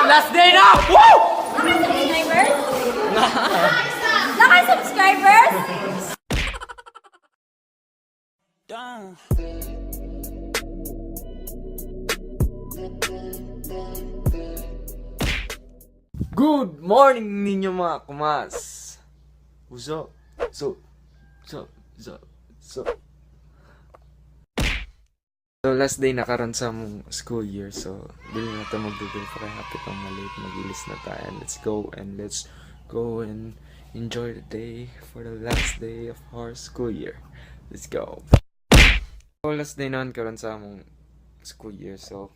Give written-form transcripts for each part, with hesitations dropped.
Last day na! Woo! Subscribers? Laki subscribers? Good morning ninyo mga kumas! What's up? So last day na karon sa mong school year, so dili na ito magdudul para happy pang maliit, magilis na tayo. Let's go and enjoy the day for the last day of our school year. Let's go! So last day naman karon sa mong school year, so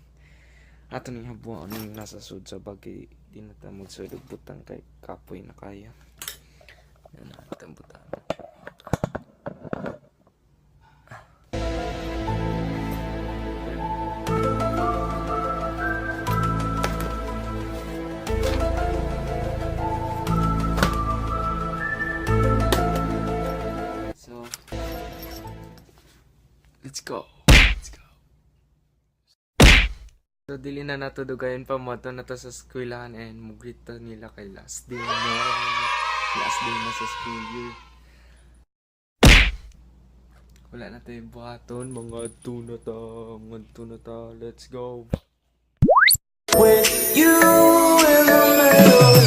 ato ning habuan ning nasa sud sa bagay di na ta magsud og butang kay kapoy na kaya. Yan na atong butang. So let's go. So, dili na nato dugayon pa mo na to sa eskwelahan and mugrita nila kay last day na. Last day na sa school year. Wala na tayo buhaton, mga tuna ta. Let's go. With you in the middle.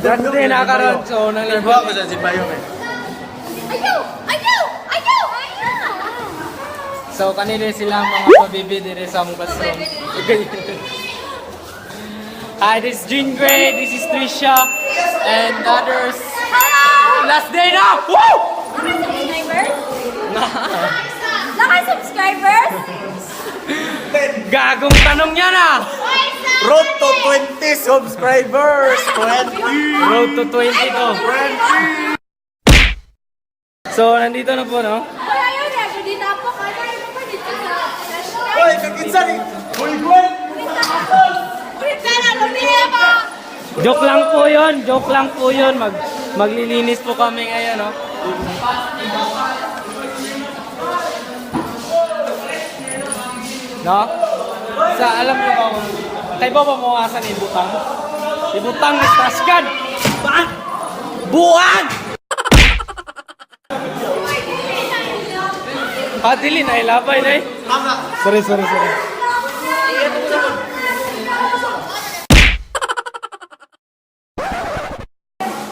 Last day na karon, so naligo ako sa Sibayong eh. Ayaw! So kanina sila mga pabibi dire sa among classroom. Hi, this is Jean Gray, this is Trisha, and others. Last day na! Woo! Laki subscribers? Gagong tanong niya na! Road to 20 subscribers! 20! Road to 20 to. So, nandito na po, no? Ayaw na, hindi na po. Kaya mo pa dito sa... Hoy, kakitsa ni! Hoy! Joke lang po yun. Maglilinis po kami ngayon, no? No? Sa alam niyo ba kung kayo ba mawasan yung butang? Yung butang ni Taskan! Baan? Buwan! Dili na ilabay na eh. Sorry.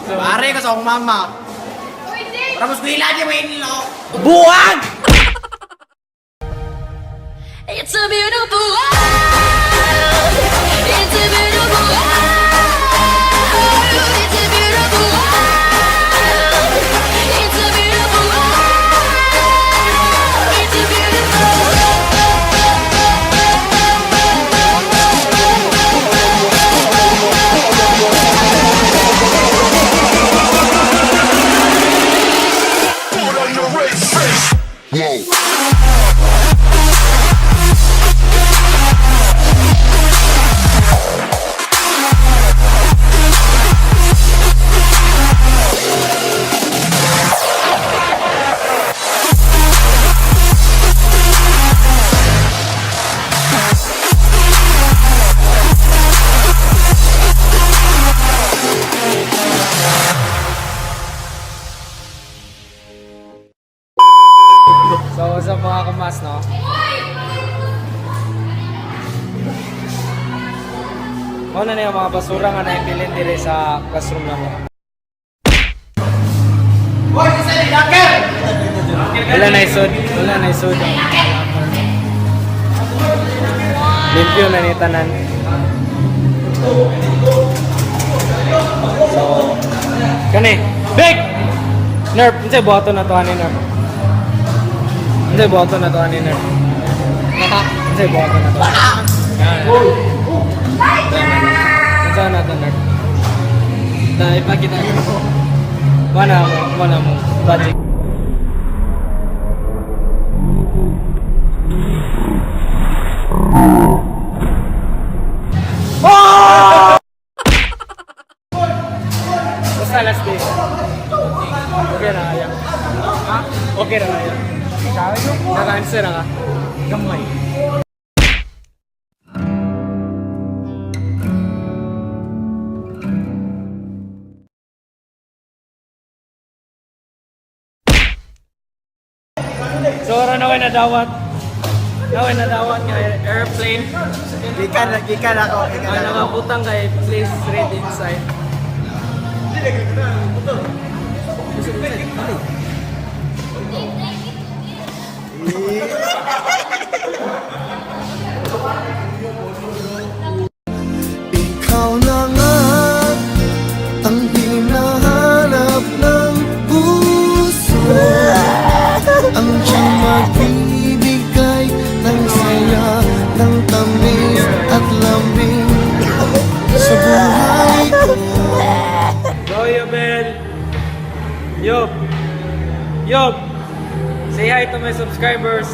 Pare ka sa akong mama. Tapos kuhila niya may nilo. Buwan! It's a beautiful world. It's a beautiful world. It's a beautiful world. It's a beautiful world. It's a beautiful Put on your red face. Whoa. So, sa mga kumas, no? Ano na yung mga basura nga naipilin dire sa classroom na mo? Hoy, isa ni Daker! Wala na isod. Limpyo na ni tanan. So, kani, big! Nerf, unsay buhaton na to ani Nerf? Unsay buhaton na to ani Nerf? Unsay buhaton na to? Unsay na to Nerf? Dahil ipakita ko. Wala mo, project. Basta last day. Okay na kaya. Ha? Okay na kaya. Naka-answer na ka. Gamay. So, naway na dawat. Naway na dawat nga airplane. Gikan ako. Ang nakabutang kay please read inside. Ikaw na nga ang hinahanap ng puso. Ang siyang magbibigay ng saya, ng tamis at lambing sa buhay ko. Go, Yobel! Yob! Yob! Say hi to my subscribers!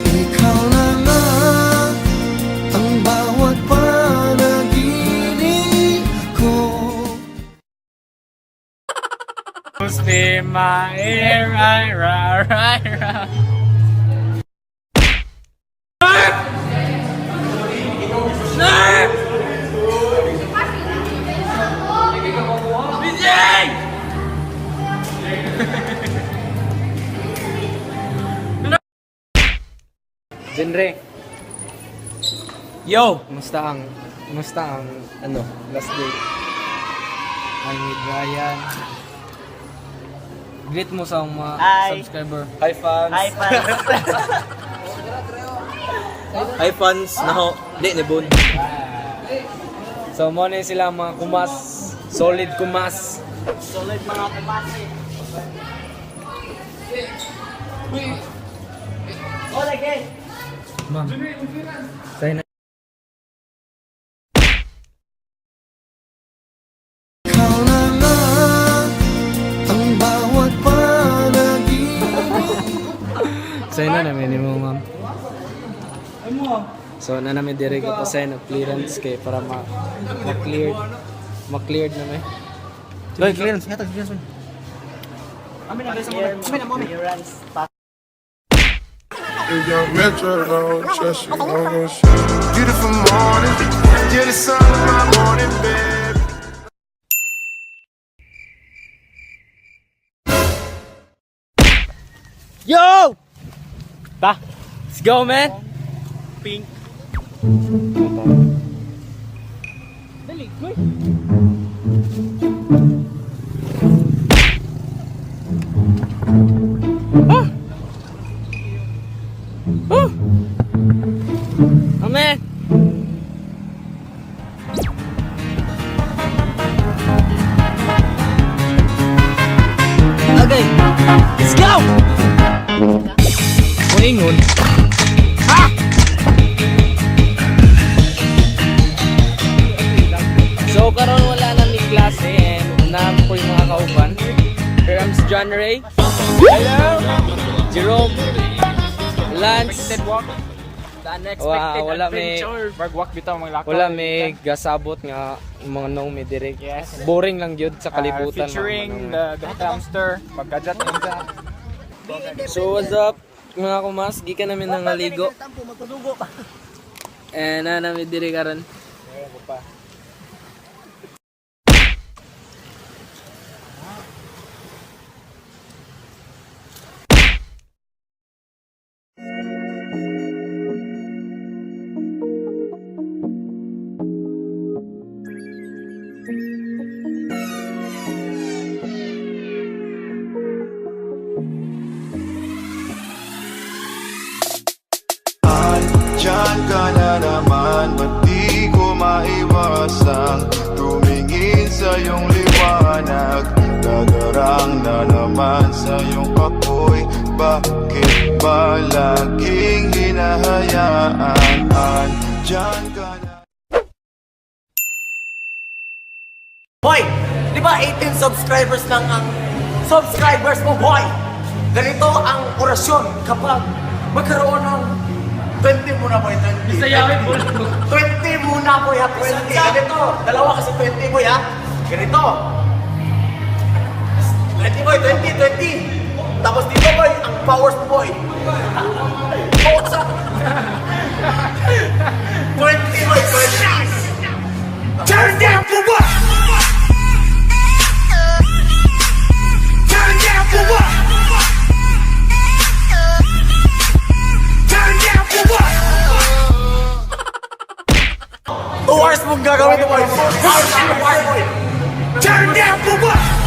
Ikaw na nga ang bawat panaginip ko. Spin my ear, right, right, right, right. Snap! Genre. Yo! Kumusta ang last day? I'm with Ryan. Greet mo sa mga subscriber. Hi fans. Hi, fans. Hi fans. Naho, di ni Bon. So mo na sila mga kumas. Solid kumas. Solid mga kumasi. Oh, lagi. Ma'am. Sa'yo na. Ikaw na nga ang bawat panaginip. Sa'yo na namin mo, ma'am. So na namin direct ko sa'yo ng clearance kay para ma-cleared na may. Hoy, clearance. Ngata, clearance. Clearance. If young Metro don't trust you, I'm gonna show you. Beautiful morning, you're the sun of my morning, babe. Yo! Ta! Let's go, man! Pink. Dali, goy! Ah! Ah! Oh, man! Okay, let's go! Moingon. Ha! So karon wala na ni klase and na ko yung mga kauban. Here comes John Ray. Hello. Jerome. Lance. Wala may wala may gasabot nga mga nong may direct. Yes. Boring lang yun sa kalibutan. Featuring the hamster. Pagkajat ninja. So what's up mga kumas? Gikan namin ng naligo. And na namin diri karon. Diyan ka na naman, ba't di ko maiwasang tumingin sa iyong liwanag? Nadarang na naman sa iyong apoy, bakit ba laging hinahayaan? Diyan ka na. Hoy! Di ba 18 subscribers lang ang subscribers mo, boy. Ganito ang orasyon kapag magkaroon ng 20 muna, boy. 20 muna, boy, ha? 20. Ganito. Dalawa kasi 20, boy, ha? Ganito. 20, boy. 20. Tapos dito, boy, ang powers mo, boy. Powers up. 20, boy. 20. Turn down for what? Turn down for what? Turn down for what? 2 hours mong gagawin mo, boy. 4 hours, boy. Turn down for what?